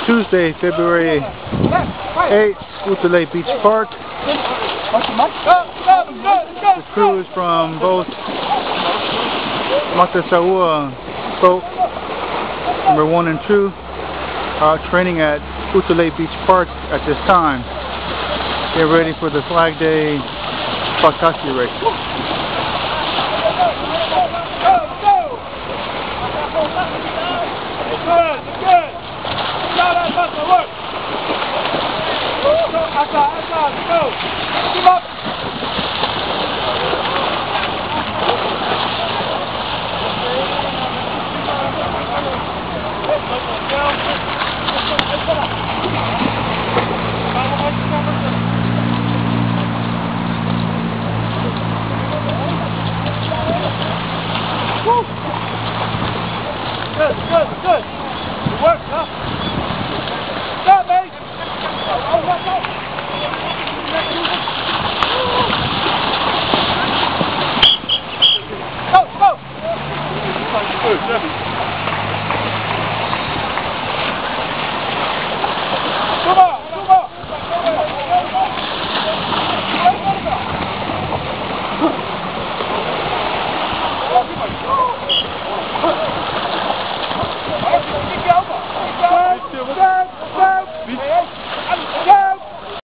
Tuesday, February 8th, Kutalay Beach Park. The crew is from both Matasaua boat number 1 and 2 training at Kutalay Beach Park at this time. Get ready for the Flag Day Pakasi race. Good. Go. Keep up.